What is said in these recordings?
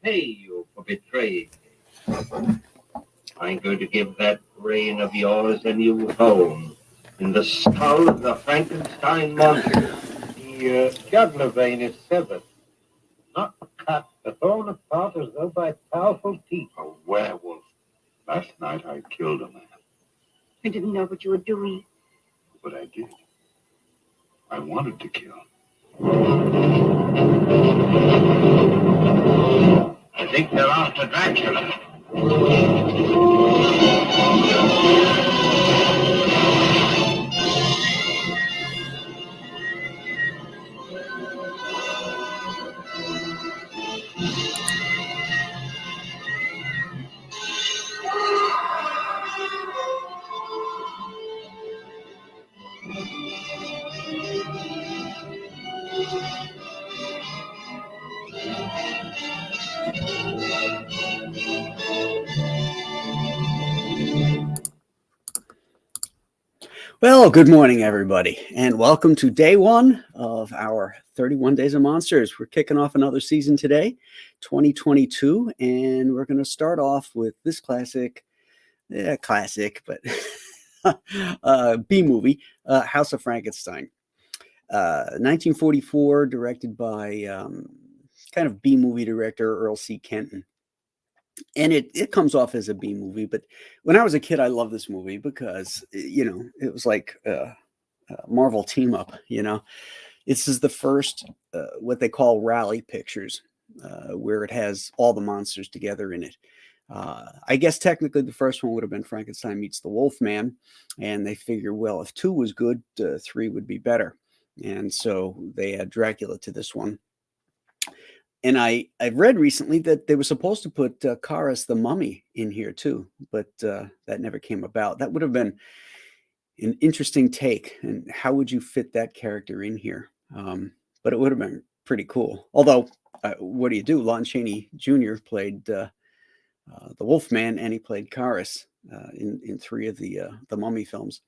pay you for betraying me. I'm going to give that brain of yours a new home in the skull of the Frankenstein monster. The jugular vein is severed, not cut, but torn apart as though by powerful teeth. A werewolf. Last night I killed a man. I didn't know what you were doing. But I did. I wanted to kill. I think they're after Dracula. Well, good morning, everybody, and welcome to day one of our 31 Days of Monsters. We're kicking off another season today, 2022, and we're going to start off with this classic, but B-movie, House of Frankenstein. 1944, directed by kind of B-movie director Earl C. Kenton. And it comes off as a B movie, but when I was a kid, I loved this movie because, it was like a Marvel team up, This is the first, what they call rally pictures, where it has all the monsters together in it. I guess technically the first one would have been Frankenstein meets the Wolfman, and they figure, well, if 2 was good, 3 would be better. And so they add Dracula to this one. And I've read recently that they were supposed to put Karas the Mummy in here too, but that never came about. That would have been an interesting take. And how would you fit that character in here? But it would have been pretty cool. Although, what do you do? Lon Chaney Jr. played the Wolfman, and he played Karas in 3 of the Mummy films.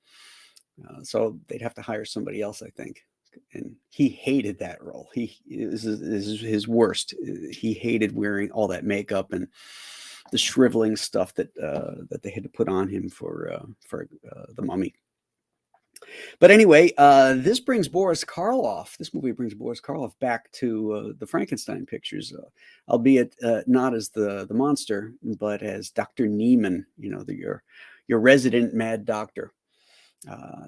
So they'd have to hire somebody else, I think. And he hated that role. This is his worst. He hated wearing all that makeup and the shriveling stuff that they had to put on him for the Mummy. But anyway, this brings Boris Karloff. This movie brings Boris Karloff back to the Frankenstein pictures, albeit not as the monster, but as Dr. Neiman. Your resident mad doctor,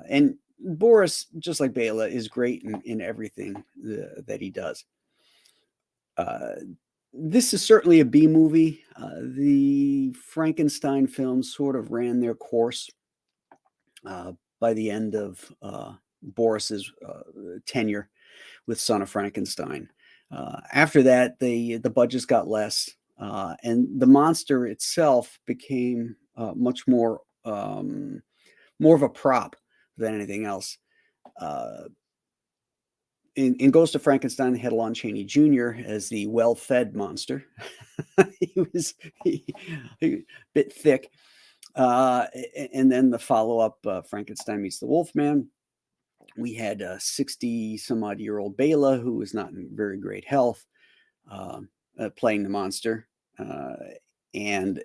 and Boris, just like Bela, is great in everything that he does. This is certainly a B movie. The Frankenstein films sort of ran their course by the end of Boris's tenure with Son of Frankenstein. After that, the budgets got less, and the monster itself became much more of a prop than anything else. In Ghost of Frankenstein, they had Lon Chaney Jr. as the well-fed monster. he was a bit thick. And then the follow-up, Frankenstein meets the Wolfman. We had a 60-some-odd-year-old Bela, who was not in very great health, playing the monster. And,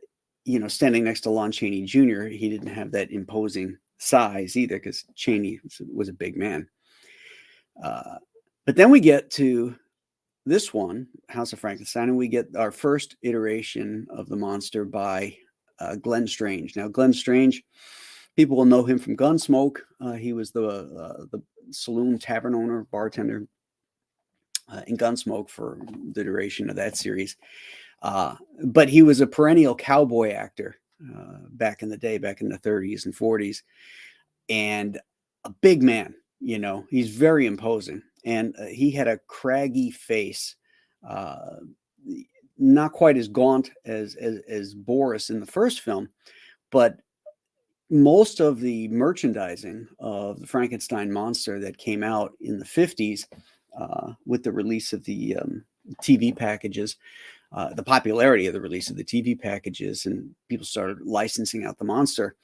standing next to Lon Chaney Jr., he didn't have that imposing size either, because Chaney was a big man. But then we get to this one, House of Frankenstein, and we get our first iteration of the monster by Glenn Strange. Now, Glenn Strange, people will know him from Gunsmoke. He was the saloon tavern owner, bartender in Gunsmoke for the duration of that series. But he was a perennial cowboy actor back in the day, back in the 30s and 40s, and a big man. He's very imposing, and he had a craggy face, not quite as gaunt as Boris in the first film, but most of the merchandising of the Frankenstein monster that came out in the 50s with the release of the TV packages, the popularity of the release of the TV packages, and people started licensing out the monster.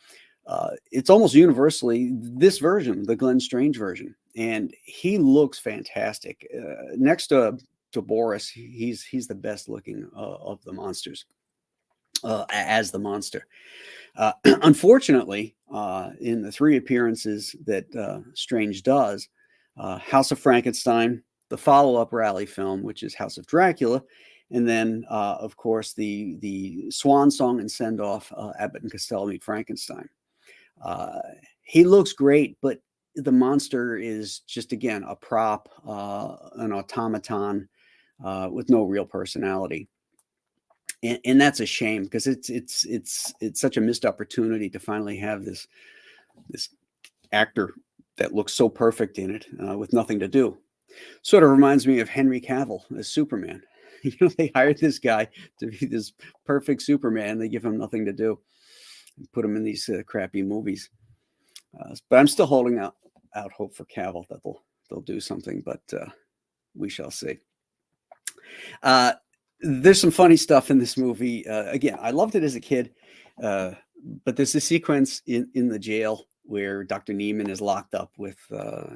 It's almost universally this version, the Glenn Strange version, and he looks fantastic. Next to to Boris, he's the best looking of the monsters as the monster. Unfortunately, in the 3 appearances that Strange does, House of Frankenstein, the follow-up Rally film, which is House of Dracula, and then, of course, the swan song and send-off, Abbott and Costello Meet Frankenstein. He looks great, but the monster is just, again, a prop, an automaton with no real personality. And that's a shame, because it's such a missed opportunity to finally have this actor that looks so perfect in it with nothing to do. Sort of reminds me of Henry Cavill as Superman. They hired this guy to be this perfect Superman. They give him nothing to do and put him in these crappy movies. But I'm still holding out hope for Cavill that they'll do something, but we shall see. There's some funny stuff in this movie. Again, I loved it as a kid, but there's a sequence in the jail where Dr. Neiman is locked up with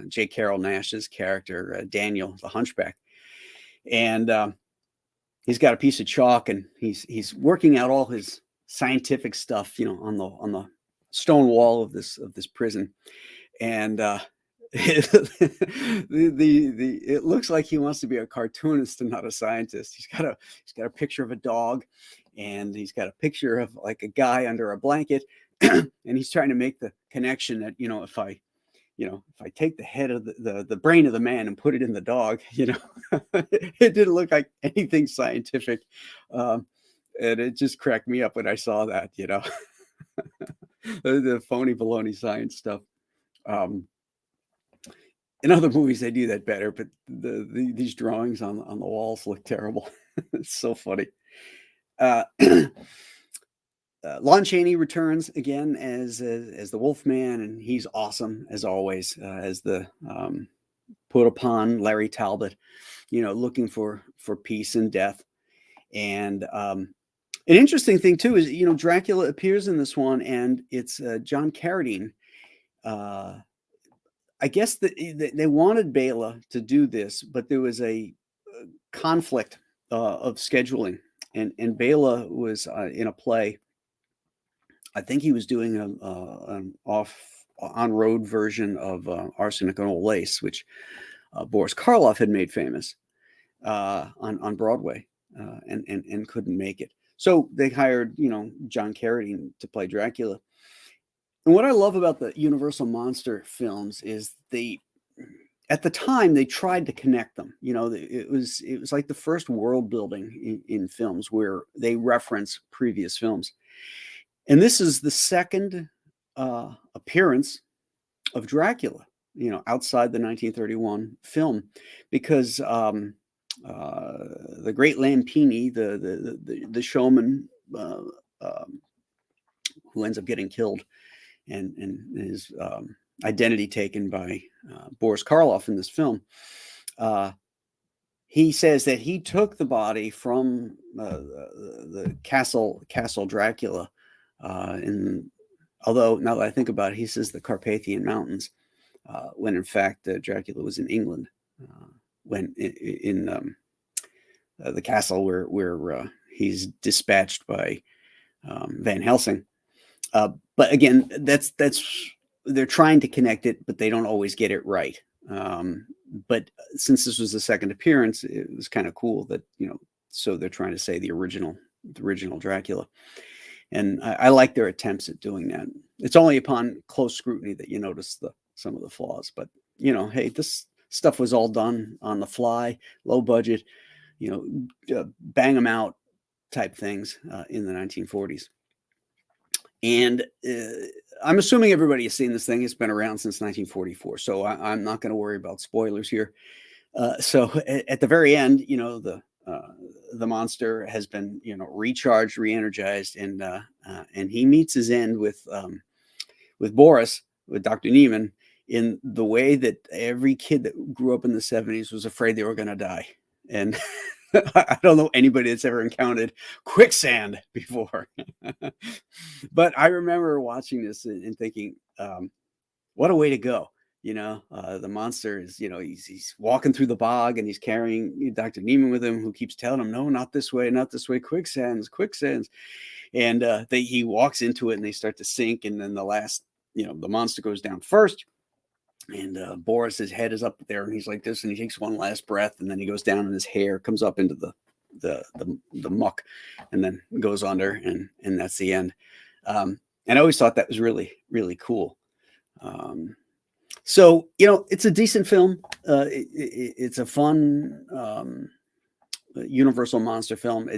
J. Carrol Nash's character, Daniel, the Hunchback. And he's got a piece of chalk, and he's working out all his scientific stuff, on the stone wall of this prison. And it looks like he wants to be a cartoonist and not a scientist. He's got a picture of a dog, and he's got a picture of like a guy under a blanket, and he's trying to make the connection that if I take the head of the brain of the man and put it in the dog, it didn't look like anything scientific, and it just cracked me up when I saw that, the phony baloney science stuff. In other movies, they do that better, but these drawings on the walls look terrible. It's so funny. Lon Chaney returns again as the Wolfman, and he's awesome as always, as the put upon Larry Talbot, looking for peace and death. And an interesting thing too is Dracula appears in this one, and it's John Carradine. I guess they wanted Bela to do this, but there was a conflict of scheduling, and Bela was in a play. I think he was doing an on-road version of Arsenic and Old Lace, which Boris Karloff had made famous on Broadway, and couldn't make it. So they hired John Carradine to play Dracula. And what I love about the Universal monster films is at the time they tried to connect them. It was like the first world building in films where they reference previous films. And this is the second appearance of Dracula, outside the 1931 film, because the great Lampini, the showman who ends up getting killed and his identity taken by Boris Karloff in this film, he says that he took the body from the Castle Dracula, although now that I think about it, he says the Carpathian Mountains, when in fact Dracula was in England, when in the castle where he's dispatched by Van Helsing. But again, that's they're trying to connect it, but they don't always get it right. But since this was the second appearance, it was kind of cool that so they're trying to say the original Dracula, and I like their attempts at doing that. It's only upon close scrutiny that you notice some of the flaws. But hey, this stuff was all done on the fly, low budget, bang them out type things in the 1940s. And I'm assuming everybody has seen this thing. It's been around since 1944, so I'm not going to worry about spoilers here. So at the very end, the monster has been recharged, re-energized, and he meets his end with Boris, with Dr. Neiman, in the way that every kid that grew up in the 70s was afraid they were going to die. And I don't know anybody that's ever encountered quicksand before. But I remember watching this and thinking, what a way to go. The monster is, he's walking through the bog and he's carrying Dr. Neiman with him, who keeps telling him, no, not this way, quicksands, quicksands. And he walks into it and they start to sink. And then the monster goes down first. And Boris's head is up there and he's like this, and he takes one last breath, and then he goes down and his hair comes up into the muck and then goes under, and that's the end. And I always thought that was really, really cool. So, it's a decent film. It's a fun Universal monster film.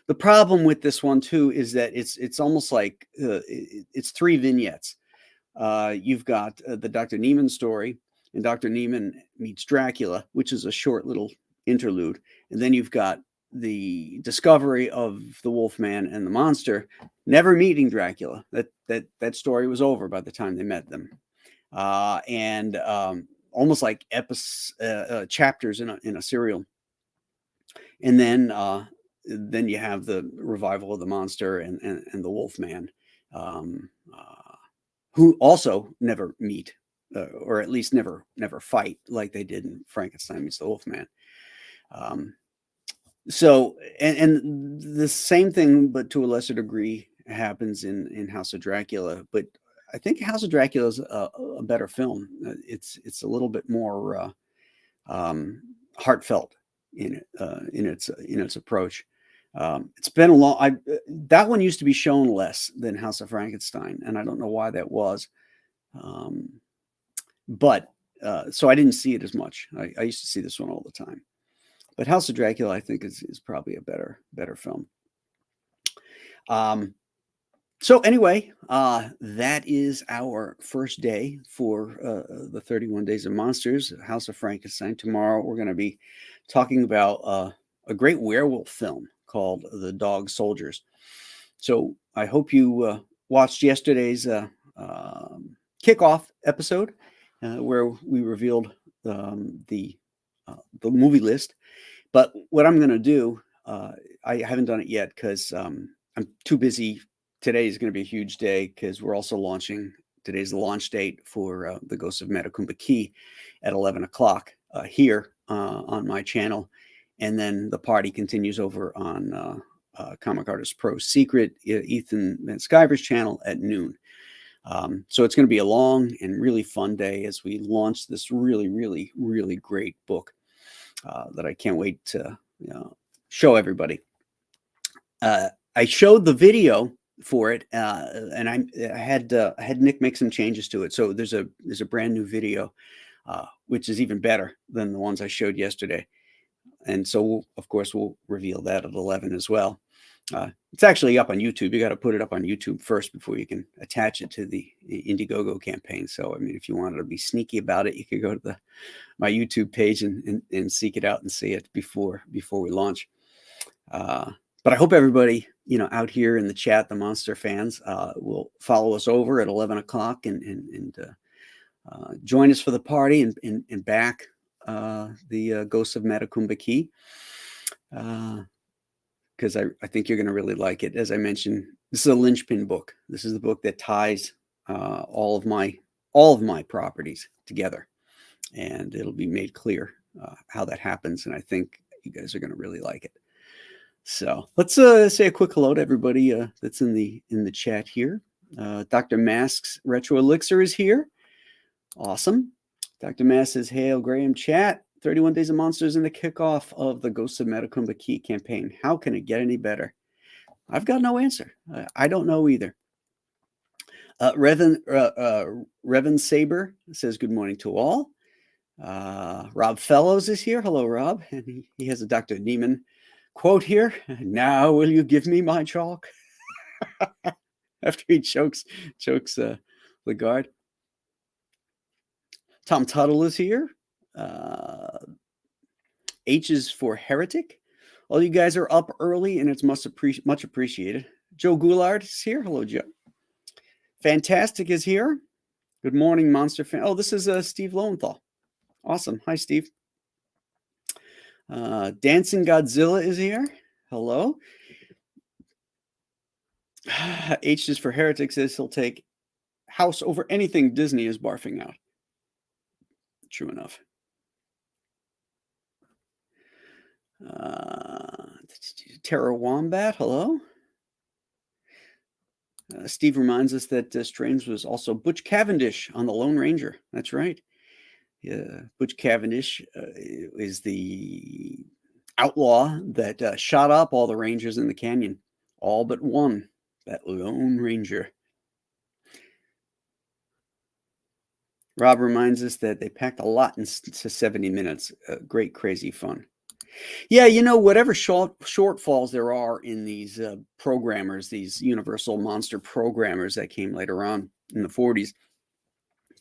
The problem with this one too is that it's almost like it's 3 vignettes. You've got the Dr. Neiman story, and Dr. Neiman meets Dracula, which is a short little interlude. And then you've got the discovery of the Wolfman and the monster never meeting Dracula. That story was over by the time they met them. And almost like chapters in a serial. And then you have the revival of the monster and the Wolfman, who also never meet, or at least never fight like they did in Frankenstein meets the Wolfman. So, and the same thing, but to a lesser degree, happens in House of Dracula. But I think House of Dracula is a better film. It's a little bit more heartfelt in its approach. It's been a long. That one used to be shown less than House of Frankenstein, and I don't know why that was. But so I didn't see it as much. I used to see this one all the time. But House of Dracula, I think, is probably a better film. So anyway, that is our first day for the 31 Days of Monsters, House of Frankenstein. Tomorrow we're going to be talking about a great werewolf film called The Dog Soldiers. So I hope you watched yesterday's kickoff episode where we revealed the movie list. But what I'm going to do, I haven't done it yet because I'm too busy. Today is going to be a huge day because we're also launching. Today's the launch date for the Ghosts of Matakumba Key at 11 o'clock here on my channel. And then the party continues over on Comic Artist Pro Secret, Ethan Van Sciver's channel at noon. So it's going to be a long and really fun day as we launch this really, really, really great book that I can't wait to show everybody. I showed the video for it, and I had Nick make some changes to it. So there's a brand new video, which is even better than the ones I showed yesterday. And so, of course, we'll reveal that at 11 as well. It's actually up on YouTube. You got to put it up on YouTube first before you can attach it to the Indiegogo campaign. So, I mean, if you wanted to be sneaky about it, you could go to my YouTube page and seek it out and see it before we launch. But I hope everybody, out here in the chat, the monster fans, will follow us over at 11 o'clock and join us for the party and back the Ghosts of Matakumba Key. Because I think you're going to really like it. As I mentioned, this is a linchpin book. This is the book that ties all of my properties together, and it'll be made clear how that happens. And I think you guys are going to really like it. So let's say a quick hello to everybody that's in the chat here. Dr. Mask's Retro Elixir is here. Awesome. Dr. Mask says, "Hail, Graham chat. 31 Days of Monsters in the kickoff of the Ghosts of Matakumba Key campaign. How can it get any better?" I've got no answer. I don't know either. Revan Saber says, "Good morning to all." Rob Fellows is here. Hello, Rob. And he has a Dr. Neiman quote here. "Now will you give me my chalk?" After he chokes the guard. Tom Tuttle is here. H is for heretic. All you guys are up early, and it's much appreciated. Joe Goulart is here. Hello, Joe. Fantastic is here. Good morning, monster fan. Oh, this is Steve Lowenthal. Awesome. Hi, Steve. Dancing Godzilla is here. Hello. H is for heretic says he'll take House over anything Disney is barfing out. True enough. Tara Wombat, hello. Steve reminds us that Strange was also Butch Cavendish on The Lone Ranger. That's right. Butch Cavendish is the outlaw that shot up all the rangers in the canyon, all but one, that Lone Ranger. Rob reminds us that they packed a lot into 70 minutes. Great, crazy fun. Yeah, whatever shortfalls there are in these programmers, these Universal monster programmers that came later on in the 40s,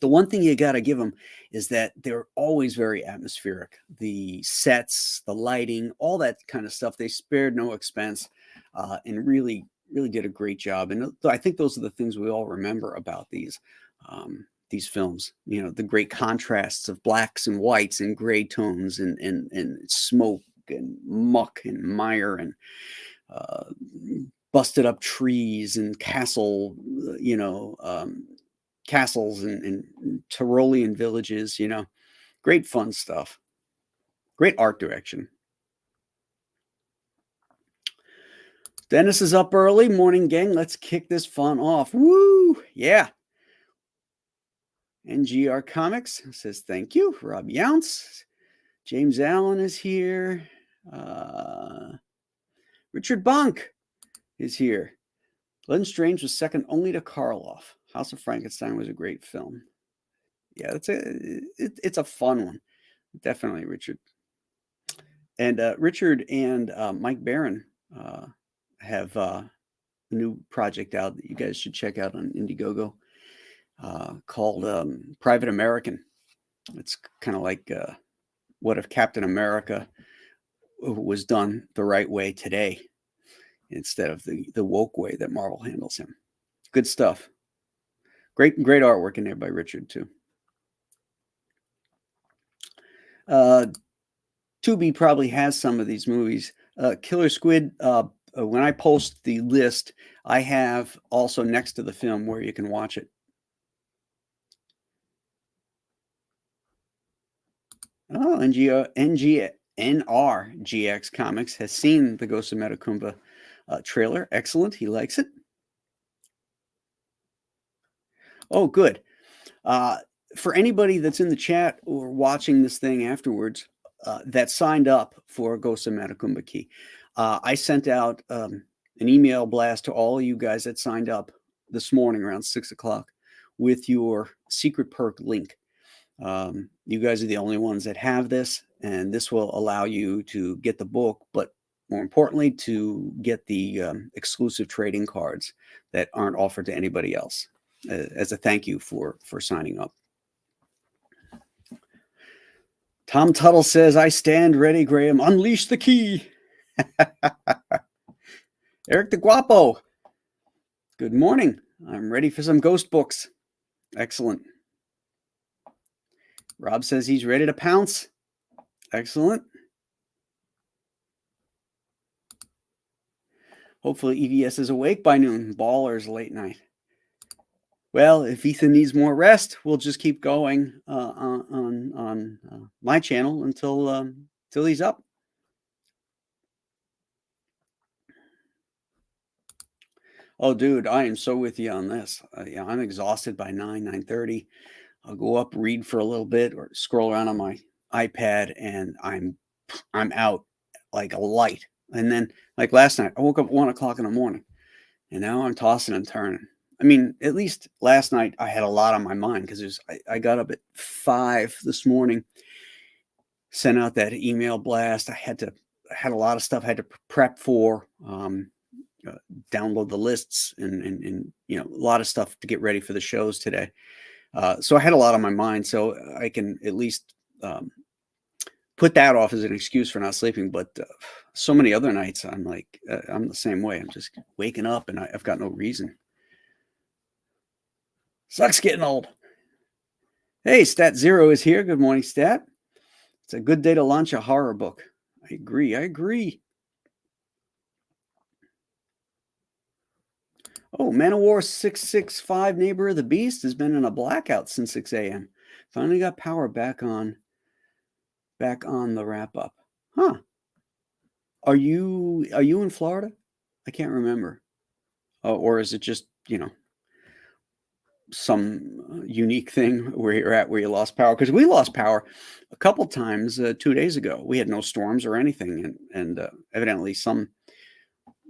the one thing you got to give them is that they're always very atmospheric. The sets, the lighting, all that kind of stuff, they spared no expense and really, really did a great job. And I think those are the things we all remember about these films. The great contrasts of blacks and whites and gray tones and smoke and muck and mire and busted up trees and castles and Tyrolean villages, great fun stuff. Great art direction. Dennis is up early. Morning, gang. Let's kick this fun off. Woo! Yeah. NGR Comics says thank you. Rob Younce. James Allen is here. Richard Bonk is here. Glenn Strange was second only to Karloff. House of Frankenstein was a great film. Yeah, it's a fun one. Definitely, Richard. And Richard and Mike Barron have a new project out that you guys should check out on Indiegogo called Private American. It's kind of like what if Captain America was done the right way today instead of the woke way that Marvel handles him. Good stuff. Great artwork in there by Richard too. Tubi probably has some of these movies. Killer Squid, when I post the list, I have also next to the film where you can watch it. Oh, NRGX Comics has seen the Ghost of Matakumba trailer. Excellent. He likes it. Oh, good. For anybody that's in the chat or watching this thing afterwards that signed up for Ghost of Matakumba Key, I sent out an email blast to all of you guys that signed up this morning around 6 o'clock with your secret perk link. You guys are the only ones that have this, and this will allow you to get the book, but more importantly, to get the exclusive trading cards that aren't offered to anybody else as a thank you for signing up. Tom Tuttle says, I stand ready, Graham. Unleash the key. Eric the Guapo. Good morning. I'm ready for some ghost books. Excellent. Rob says he's ready to pounce. Excellent. Hopefully EVS is awake by noon. Ballers late night. Well, if Ethan needs more rest, we'll just keep going on my channel until he's up. Oh, dude, I am so with you on this. Yeah, I'm exhausted by 9:30. I'll go up, read for a little bit, or scroll around on my iPad, and I'm out like a light. And then, like last night, I woke up at 1 o'clock in the morning, and now I'm tossing and turning. I mean, at least last night I had a lot on my mind because I got up at 5 this morning, sent out that email blast. I had a lot of stuff I had to prep for, download the lists and a lot of stuff to get ready for the shows today. So I had a lot on my mind, so I can at least put that off as an excuse for not sleeping. But so many other nights, I'm like, I'm the same way. I'm just waking up and I've got no reason. Sucks getting old. Hey, Stat Zero is here. Good morning, Stat. It's a good day to launch a horror book. I agree. Oh, Man of War 665 Neighbor of the Beast has been in a blackout since 6 a.m. Finally got power back on the wrap up. Huh. Are you in Florida? I can't remember. Or is it just, some unique thing where you're at where you lost power? Because we lost power a couple times 2 days ago. We had no storms or anything, and evidently some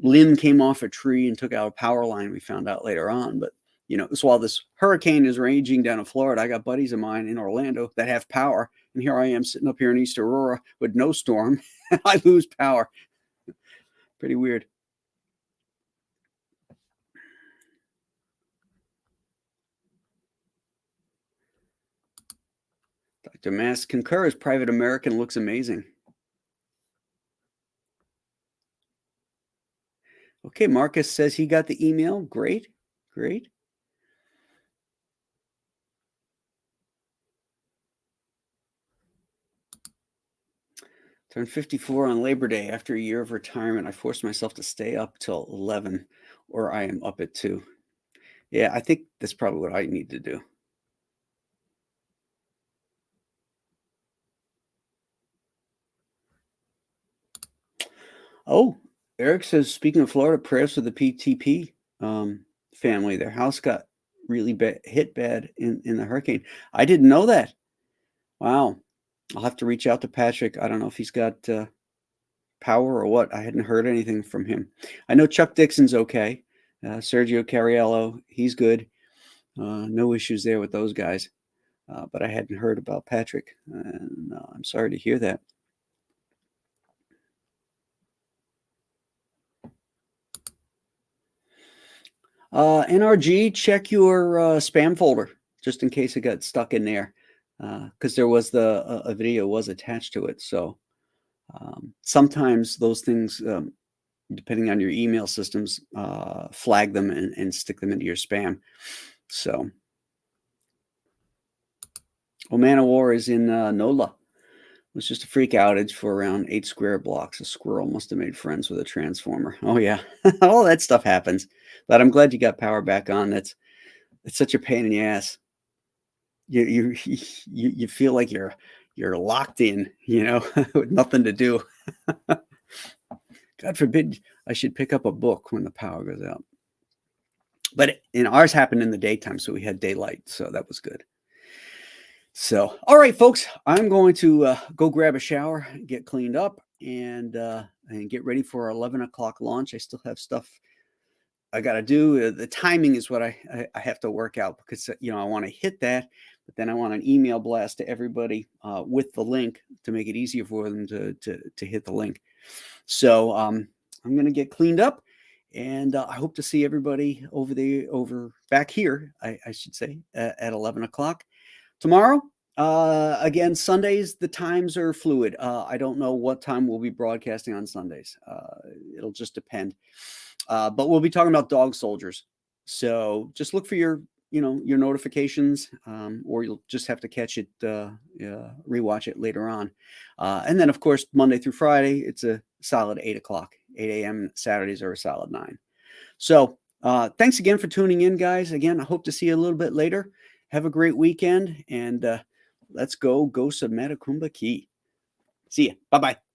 limb came off a tree and took out a power line. We found out later on, but so while this hurricane is raging down in Florida, I got buddies of mine in Orlando that have power, and here I am sitting up here in East Aurora with no storm, and I lose power. Pretty weird. Dr. Mass concurs. Private American looks amazing. Okay, Marcus says he got the email. Great, great. Turned 54 on Labor Day. After a year of retirement, I forced myself to stay up till 11, or I am up at 2. Yeah, I think that's probably what I need to do. Oh, Eric says, speaking of Florida, prayers for the PTP family. Their house got really hit bad in the hurricane. I didn't know that. Wow. I'll have to reach out to Patrick. I don't know if he's got power or what. I hadn't heard anything from him. I know Chuck Dixon's okay. Sergio Cariello, he's good. No issues there with those guys. But I hadn't heard about Patrick. And I'm sorry to hear that. NRG, check your spam folder just in case it got stuck in there, because there was a video was attached to it. So sometimes those things, depending on your email systems, flag them and stick them into your spam. So, Man of War is in NOLA. It was just a freak outage for around 8 square blocks. A squirrel must have made friends with a transformer. Oh yeah, all that stuff happens. But I'm glad you got power back on. It's such a pain in the ass. You feel like you're locked in, with nothing to do. God forbid I should pick up a book when the power goes out. But ours happened in the daytime, so we had daylight, so that was good. So, all right, folks, I'm going to go grab a shower, get cleaned up, and get ready for our 11 o'clock launch. I still have stuff I got to do. The timing is what I have to work out because, I want to hit that, but then I want an email blast to everybody with the link to make it easier for them to hit the link. So I'm going to get cleaned up, and I hope to see everybody over back here, I should say, at 11 o'clock. Tomorrow, again, Sundays, the times are fluid. I don't know what time we'll be broadcasting on Sundays. It'll just depend. But we'll be talking about dog soldiers. So just look for your notifications, or you'll just have to catch it, rewatch it later on. And then, of course, Monday through Friday, it's a solid 8 o'clock. 8 a.m. Saturdays are a solid 9. So thanks again for tuning in, guys. Again, I hope to see you a little bit later. Have a great weekend, and let's go some Matakumba Key. See ya. Bye-bye.